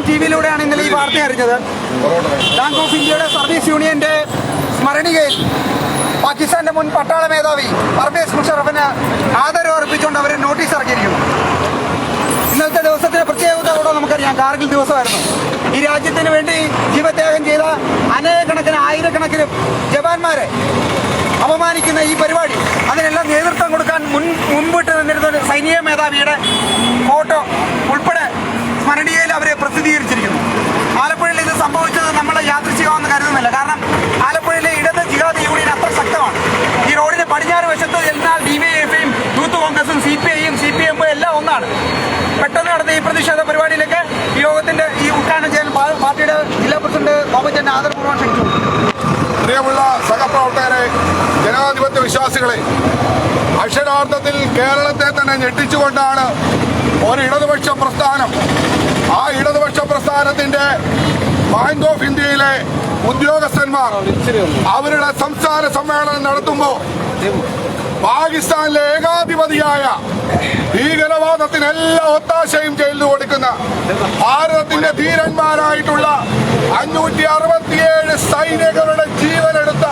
ടിവിയിലൂടെയാണ് ഇന്നലെ ഈ വാർത്ത അറിഞ്ഞത്. ബാങ്ക് ഓഫ് ഇന്ത്യയുടെ സർവീസ് യൂണിയന്റെ സ്മരണികയിൽ പാകിസ്ഥാന്റെ മുൻ പട്ടാള മേധാവി പർവേസ് മുഷറഫിന് ആദരവ് അർപ്പിച്ചുകൊണ്ട് അവർ നോട്ടീസ് ഇറക്കിയിരിക്കുന്നു. ഇന്നത്തെ ദിവസത്തിന്റെ പ്രത്യേകത കൂടെ നമുക്കറിയാം. കാർഗിൽ ദിവസമായിരുന്നു. ഈ രാജ്യത്തിന് വേണ്ടി ജീവത്യാഗം ചെയ്ത അനേകക്കണക്കിന് ആയിരക്കണക്കിന് ജവാന്മാരെ അപമാനിക്കുന്ന ഈ പരിപാടി, അതിനെല്ലാം നേതൃത്വം കൊടുക്കാൻ മുൻപിട്ട് നിന്നിരുന്ന ഒരു സൈനിക മേധാവിയുടെ ഫോട്ടോ ഉൾപ്പെടെ സ്മരണീയയിൽ അവരെ പ്രസിദ്ധീകരിച്ചിരിക്കുന്നു. ആലപ്പുഴയിൽ ഇത് സംഭവിച്ചത് നമ്മൾ യാദൃശ്ചികമാണെന്ന് കരുതുന്നില്ല. കാരണം ആലപ്പുഴയിലെ ഇടത് ജിഹാദി യൂണിയൻ അത്ര ശക്തമാണ്. ഈ റോഡിന് പടിഞ്ഞാറ് വശത്ത് എന്നാൽ ഡിവൈഎഫ്ഐയും യൂത്ത് കോൺഗ്രസും CPIയും CPM എല്ലാം ഒന്നാണ്. പെട്ടെന്ന് നടന്ന ഈ പ്രതിഷേധ പരിപാടിയിലേക്ക് യോഗത്തിന്റെ ഈ ഉദ്ഘാടനം ചെയ്യാൻ പാർട്ടിയുടെ ജില്ലാ പ്രസിഡന്റ് ബോബച്ചൻ ആദരപൂർവ്വം ക്ഷണിച്ചു. പ്രിയമുള്ള സഹപ്രവർത്തകരെ, ജനാധിപത്യ വിശ്വാസികളെ, അക്ഷരാർത്ഥത്തിൽ കേരളത്തെ തന്നെ ഞെട്ടിച്ചുകൊണ്ടാണ് ഒരു ഇടതുപക്ഷ പ്രസ്ഥാനം, ആ ഇടതുപക്ഷ പ്രസ്ഥാനത്തിന്റെ ബാങ്ക് ഓഫ് ഇന്ത്യയിലെ ഉദ്യോഗസ്ഥന്മാർ അവരുടെ സംസ്ഥാന സമ്മേളനം നടത്തുമ്പോൾ പാകിസ്ഥാനിലെ ഏകാധിപതിയായ ഭീകരവാദത്തിന് എല്ലാ ഒത്താശയും ചെയ്തു കൊടുക്കുന്ന ഭാരതത്തിന്റെ ധീരന്മാരായിട്ടുള്ള 567 സൈനികരുടെ ജീവനെടുത്ത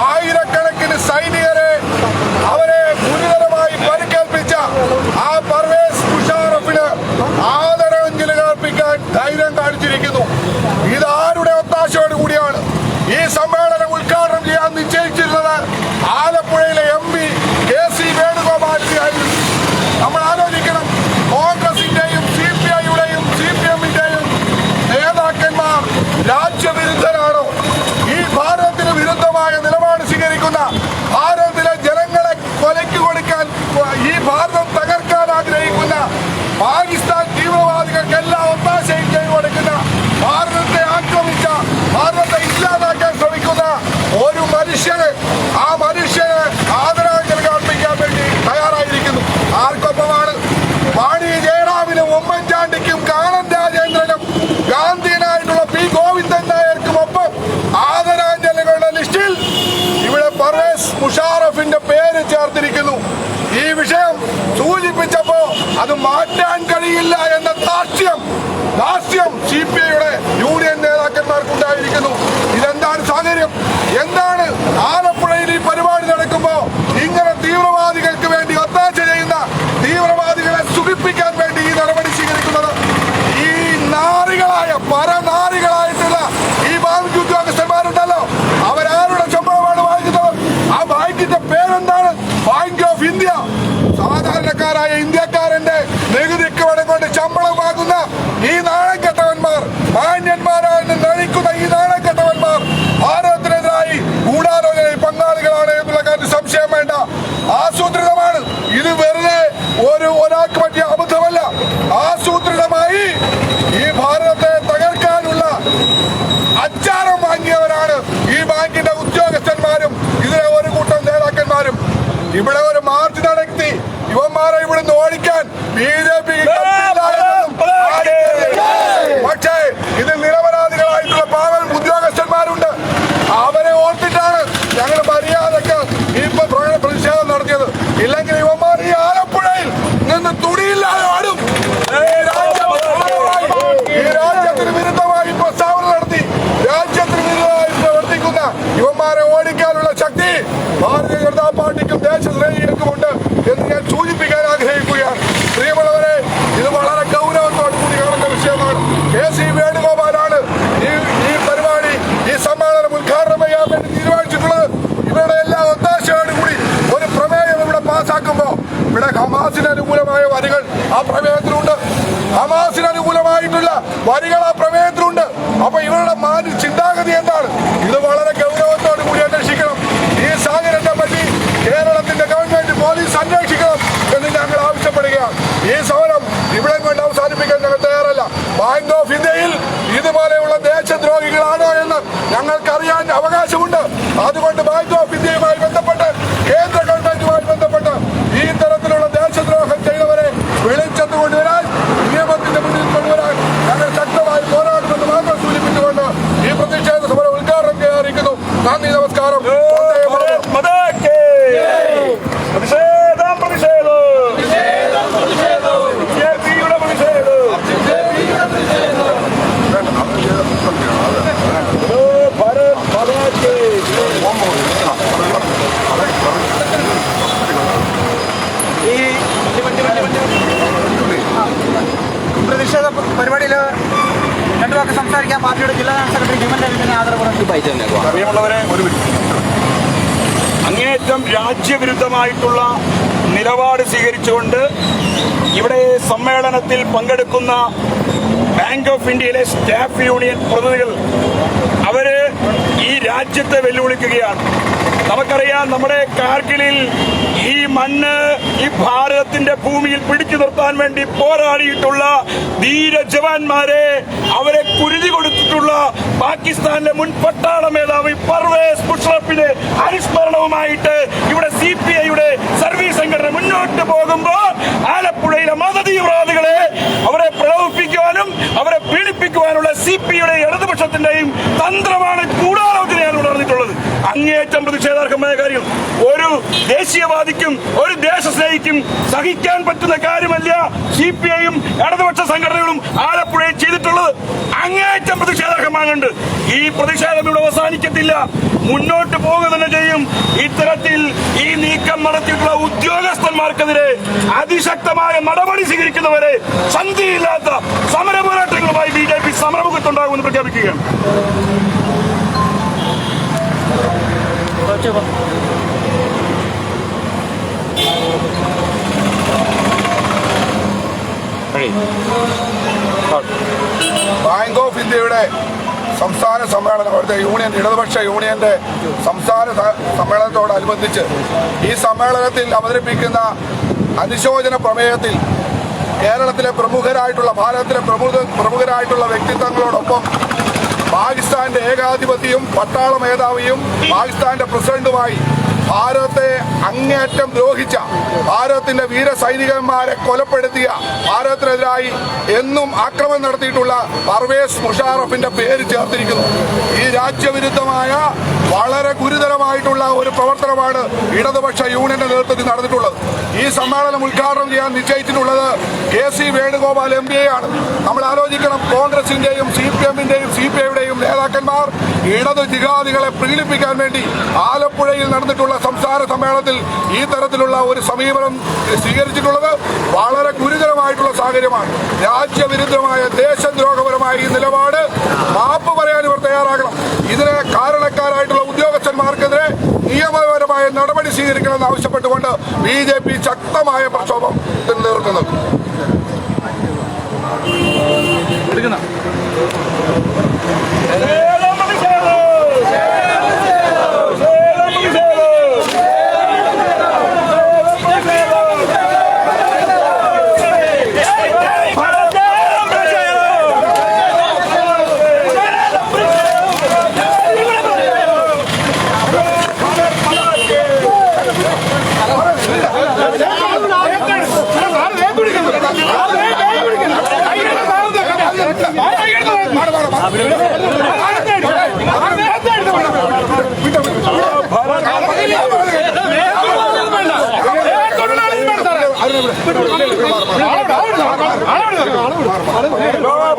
ആയിരക്കണക്കിന് സൈനികരെ അവരെ ഗുരുതരമായി പരിക്കേൽപ്പിച്ച ആ പർവേസ് മുഷറഫിന് ആദരാഞ്ജലികൾ അർപ്പിക്കാൻ ധൈര്യം കാണിച്ചിരിക്കുന്നു. ഇതാരുടെ ഒത്താശയോടുകൂടിയാണ് ഈ സമ്മേളനം ഉദ്ഘാടനം ചെയ്യാൻ നിശ്ചയിച്ചിരുന്നത്? ആലപ്പുഴയിലെ MP KC വേണുഗോപാലിനെയായിരുന്നു. നമ്മൾ ആലോചിക്കണം, കോൺഗ്രസിന്റെയും CPIയുടെയും CPMന്റെയും നേതാക്കന്മാർ രാജ്യവിരുദ്ധരാണോ? ഈ ഭാരതത്തിന് വിരുദ്ധമായ നിലപാട് സ്വീകരിക്കുന്ന, ഭാരതത്തിലെ ജനങ്ങളെ കൊലയ്ക്ക് കൊടുക്കാൻ, ഈ ഭാരതം തകർക്കാൻ ആഗ്രഹിക്കുന്ന പാകിസ്ഥാൻ തീവ്രവാദികൾക്കെല്ലാം ഒത്താശയും ചെയ്തു കൊടുക്കുന്ന, ഭാരതത്തെ ആക്രമിച്ച, ഭാരതത്തെ ഇല്ലാതാക്കാൻ ശ്രമിക്കുന്ന ഒരു മനുഷ്യന്, ആ മനുഷ്യന് ആദരാഞ്ജലികൾ അർപ്പിക്കാൻ വേണ്ടി തയ്യാറായിരിക്കുന്നു. ആർക്കൊപ്പമാണ്? വാണി ജയറാമിനും ഉമ്മൻചാണ്ടിക്കും കാനം രാജേന്ദ്രനും ഗാന്ധിയനായിട്ടുള്ള P ഗോവിന്ദൻ നായർക്കും ഒപ്പം ആദരാഞ്ജലികളുടെ ലിസ്റ്റിൽ ഇവിടെ പർവേസ് മുഷറഫിന്റെ പേര് ചേർത്തിരിക്കുന്നു. ഈ വിഷയം സൂചിപ്പിച്ചപ്പോ അത് മാറ്റാൻ കഴിയില്ല എന്ന ദാസ്യം CPIയുടെ യൂണിയൻ നേതാക്കന്മാർക്കുണ്ടായിരിക്കുന്നു. ഇതെന്താണ് സാഹചര്യം? എന്താണ് ആലപ്പുഴയിൽ ഈ പരിപാടി നടക്കുമ്പോ ഇങ്ങനെ തീവ്രവാദികൾക്ക് വേണ്ടി ഒത്താശ ചെയ്യുന്ന, തീവ്രവാദികളെ സുഖിപ്പിക്കാൻ വേണ്ടി ഈ നടപടി സ്വീകരിക്കുന്നത്? ഈ നാറികളായ പരനാറികളായിട്ടുള്ള ഈ ബാങ്ക് ഉദ്യോഗസ്ഥന്മാരുണ്ടല്ലോ, അവരാരുടെ ശമ്പളമാണ് വാങ്ങിക്കുന്നത്? ആ ബാങ്കിന്റെ പേരെന്താണ്? Bank of India. സാധാരണക്കാരായ ഇന്ത്യക്കാരന്റെ നികുതിക്ക് പണം കൊണ്ട് ശമ്പളം വാങ്ങുന്ന ഈ നാണക്കെട്ടവന്മാർ, മാന്യന്മാരാണെന്ന് നയിക്കുന്ന ഈ നാണക്കെട്ടവന്മാർ ഭാരതത്തിനെതിരായി ഗൂഢാലോചനയിൽ പങ്കാളികളാണ് എന്നുള്ള കാര്യം സംശയം വേണ്ട. ആസൂത്രിതമാണ് ഇത്. വെറുതെ ഒരാൾക്ക് പറ്റിയ അബദ്ധമല്ല. ആസൂത്രിതമായി ഈ ഭാരതത്തെ തകർക്കാനുള്ള അച്ചാരം വാങ്ങിയവരാണ് ഈ ബാങ്കിന്റെ ഉദ്യോഗസ്ഥന്മാരും ഇതിലെ ഒരു കൂട്ടം നേതാക്കന്മാരും. ഇവിടെ ഒരു മാർച്ച് നടത്തി യുവന്മാരെ ഇവിടുന്ന് ഓടിക്കാൻ BJP, പക്ഷേ ഇതിൽ നിരപരാധികളായിട്ടുള്ള പാവം ഉദ്യോഗസ്ഥന്മാരുണ്ട്. അവരെ ഓർത്തിട്ടാണ് ഞങ്ങൾ മര്യാദക്ക് ഇപ്പൊ പ്രതിഷേധം നടത്തിയത്. ഇല്ലെങ്കിൽ യുവന്മാർ ഈ ആലപ്പുഴയിൽ നിന്ന് തുണിയില്ലാതെ ആടും. ഈ രാജ്യത്തിന് വിരുദ്ധമായി പ്രസ്താവന നടത്തി രാജ്യത്തിന് വിരുദ്ധമായി പ്രവർത്തിക്കുന്ന യുവന്മാരെ ഓടിക്കാനുള്ള ശക്തി ഭാരതീയ ജനതാ പാർട്ടിക്കും ദേശസ്നേഹികൾക്കുമുണ്ട് എന്ന് ഞാൻ സൂചിപ്പിക്കാൻ ആഗ്രഹിക്കുകയാണ്. പ്രിയമുള്ളവരെ, ഇത് വളരെ ഗൗരവത്തോടു കൂടി കാണുന്ന വിഷയമാണ്. KC വേണുഗോപാലാണ് ഈ പരിപാടി, ഈ സമ്മേളനം ഉദ്ഘാടനം ചെയ്യാൻ വേണ്ടി തീരുമാനിച്ചിട്ടുള്ളത്. ഇവരുടെ എല്ലാ ഒത്താശയോടുകൂടി ഒരു പ്രമേയം ഇവിടെ പാസ്സാക്കുമ്പോൾ ഇവിടെ ഹമാസിന് അനുകൂലമായ വരികൾ ആ പ്രമേയത്തിലുണ്ട്. ഹമാസിന് അനുകൂലമായിട്ടുള്ള വരികൾ ആ പ്രമേയത്തിലുണ്ട്. അപ്പൊ ഇവരുടെ ചിന്താഗതി എന്താണ്? ഇത് വളരെ ഗൗരവത്തോടു കൂടി അന്വേഷിക്കണം. ഈ സാഹചര്യത്തെ പറ്റി കേരളത്തിന്റെ ഗവൺമെന്റ്, പോലീസ് അന്വേഷിക്കണം എന്ന് ഞങ്ങൾ ആവശ്യപ്പെടുകയാണ്. ഈ സമരം ഇവിടെ കൊണ്ട് അവസാനിപ്പിക്കാൻ ഞങ്ങൾ തയ്യാറല്ല. ബാങ്ക് ഓഫ് ഇന്ത്യയിൽ ഇതുപോലെയുള്ള ദേശദ്രോഹികളാണോ എന്ന് ഞങ്ങൾക്കറിയാൻ അവകാശമുണ്ട്. അതുകൊണ്ട് ബാങ്ക് ഓഫ് ഇന്ത്യയുമായി ബന്ധപ്പെട്ട്, കേന്ദ്ര ഗവൺമെന്റുമായി ബന്ധപ്പെട്ട് ഈ തരത്തിലുള്ള ദേശദ്രോഹം ചെയ്തവരെ വിളിച്ചെന്ന് കൊണ്ടുവരാൻ, നിയമത്തിന്റെ മുന്നിൽ കൊണ്ടുവരാൻ ഞങ്ങൾ ശക്തമായി പോരാടുമെന്ന് മാത്രം സൂചിപ്പിച്ചുകൊണ്ട് ഈ പ്രതിഷേധ സമരം ഉദ്ഘാടനം ചെയ്യാറിയിരിക്കുന്നു. നന്ദി, നമസ്കാരം. നമുക്ക് രണ്ടു വാക്ക് സംസാരിക്കാൻ പാർട്ടിയുടെ ജില്ലാ സെക്രട്ടറി ഹ്യൂമൻ ഡെവലപ്മെന്റ് ആദരവ്. അറിയാമുള്ളവരെ അങ്ങേയറ്റം രാജ്യവിരുദ്ധമായിട്ടുള്ള നിലപാട് സ്വീകരിച്ചുകൊണ്ട് ഇവിടെ സമ്മേളനത്തിൽ പങ്കെടുക്കുന്ന ബാങ്ക് ഓഫ് ഇന്ത്യയിലെ സ്റ്റാഫ് യൂണിയൻ പ്രതിനിധികൾ അവര് ഈ രാജ്യത്തെ വെല്ലുവിളിക്കുകയാണ്. നമുക്കറിയാം, നമ്മുടെ കാർഗിലിൽ ഈ മണ്ണ് ഈ ഭാരതത്തിന്റെ ഭൂമിയിൽ പിടിച്ചു നിർത്താൻ വേണ്ടി പോരാടിയിട്ടുള്ള ധീര ജവാന്മാരെ അവരെ കുരുതി കൊടുത്തിട്ടുള്ള പാകിസ്ഥാനിലെ മുൻ പട്ടാള മേധാവി പർവേസ് മുഷറഫിന്റെ അനുസ്മരണവുമായിട്ട് ഇവിടെ CPIയുടെ സർവീസ് സംഘടന മുന്നോട്ട് പോകുമ്പോൾ ആലപ്പുഴയിലെ മതതീവ്രവാദികളെ അവരെ പ്രലോഭിപ്പിക്കുവാനും അവരെ പീഡിപ്പിക്കുവാനുള്ള CPIയുടെ ഇടതുപക്ഷത്തിന്റെയും തന്ത്രമാണ് ഗൂഢാലോചനയാണ് നടന്നിട്ടുള്ളത്. അങ്ങേയറ്റം പ്രതിഷേധാർഹമായ കാര്യം ഒരു ദേശീയവാദിക്കും ഒരു ദേശസ്നേഹിക്കും സഹിക്കാൻ പറ്റുന്ന കാര്യമല്ല CPIയും ഇടതുപക്ഷ സംഘടനകളും ആലപ്പുഴയിൽ ചെയ്തിട്ടുള്ളത്. അങ്ങേയറ്റം പ്രതിഷേധാർഹമാകുന്നുണ്ട്. ഈ പ്രതിഷേധം ഇവിടെ അവസാനിക്കത്തില്ല, മുന്നോട്ട് പോകുക തന്നെ ചെയ്യും. ഇത്തരത്തിൽ ഈ നീക്കം നടത്തിയിട്ടുള്ള ഉദ്യോഗസ്ഥന്മാർക്കെതിരെ അതിശക്തമായ നടപടി സ്വീകരിക്കുന്നവരെ സന്ധിയില്ലാത്ത സമര പോരാട്ടങ്ങളുമായി BJP സമരമുഖത്തുണ്ടാകുമെന്ന് പ്രഖ്യാപിക്കുകയാണ്. ബാങ്ക് ഓഫ് ഇന്ത്യയുടെ സംസ്ഥാന സമ്മേളനം, അവിടുത്തെ യൂണിയൻ ഇടതുപക്ഷ യൂണിയന്റെ സംസ്ഥാന സമ്മേളനത്തോടനുബന്ധിച്ച് ഈ സമ്മേളനത്തിൽ അവതരിപ്പിക്കുന്ന അനുശോചന പ്രമേയത്തിൽ കേരളത്തിലെ പ്രമുഖരായിട്ടുള്ള ഭാരതത്തിലെ പ്രമുഖരായിട്ടുള്ള വ്യക്തിത്വങ്ങളോടൊപ്പം പാകിസ്ഥാന്റെ ഏകാധിപതിയും പട്ടാള മേധാവിയും പാകിസ്ഥാന്റെ പ്രസിഡന്റുമായി ഭാരതത്തെ അങ്ങേയറ്റം ദ്രോഹിച്ച, ഭാരതത്തിന്റെ വീര സൈനികന്മാരെ കൊലപ്പെടുത്തിയ, ഭാരതത്തിനെതിരായി എന്നും ആക്രമണം നടത്തിയിട്ടുള്ള പർവേസ് മുഷാറഫിന്റെ പേര് ചേർത്തിരിക്കുന്നു. ഈ രാജ്യവിരുദ്ധമായ വളരെ ഗുരുതരമായിട്ടുള്ള ഒരു പ്രവർത്തനമാണ് ഇടതുപക്ഷ യൂണിയന്റെ നേതൃത്വത്തിൽ നടന്നിട്ടുള്ളത്. ഈ സമ്മേളനം ഉദ്ഘാടനം ചെയ്യാൻ നിശ്ചയിച്ചിട്ടുള്ളത് KC വേണുഗോപാൽ MPA ആണ്. നമ്മൾ ആലോചിക്കണം, കോൺഗ്രസിന്റെയും CPMന്റെയും CPIയുടെയും നേതാക്കന്മാർ ഇടതു ജിഹാദികളെ പ്രീണിപ്പിക്കാൻ വേണ്ടി ആലപ്പുഴയിൽ നടന്നിട്ടുള്ള സംസ്ഥാന സമ്മേളനത്തിൽ ഈ തരത്തിലുള്ള ഒരു സമീപനം സ്വീകരിച്ചിട്ടുള്ളത് വളരെ ഗുരുതരമായിട്ടുള്ള സാഹചര്യമാണ്. രാജ്യവിരുദ്ധമായ ദേശദ്രോഹപരമായ ഈ നിലപാട് മാപ്പ് പറയാൻ ഇവർ തയ്യാറാകണം. ഇതിന് കാരണക്കാരായിട്ടുള്ള ഉദ്യോഗസ്ഥന്മാർക്കെതിരെ നിയമപരമായ നടപടി സ്വീകരിക്കണമെന്ന് ആവശ്യപ്പെട്ടുകൊണ്ട് BJP ശക്തമായ പ്രക്ഷോഭത്തിന് നേതൃത്വം നൽകും.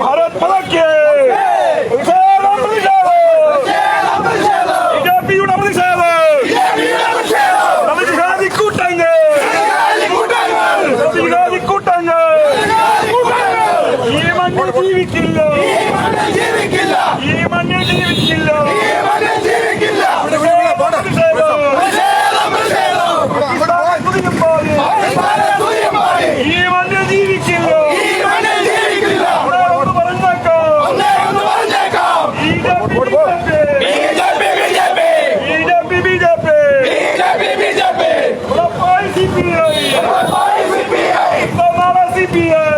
भारत माता की ജീവിക്കില്ല, ഈ മണ്ണിൽ ജീവിക്കില്ല. ഈ മണ്ണിൽ ജീവിക്കില്ല. BJP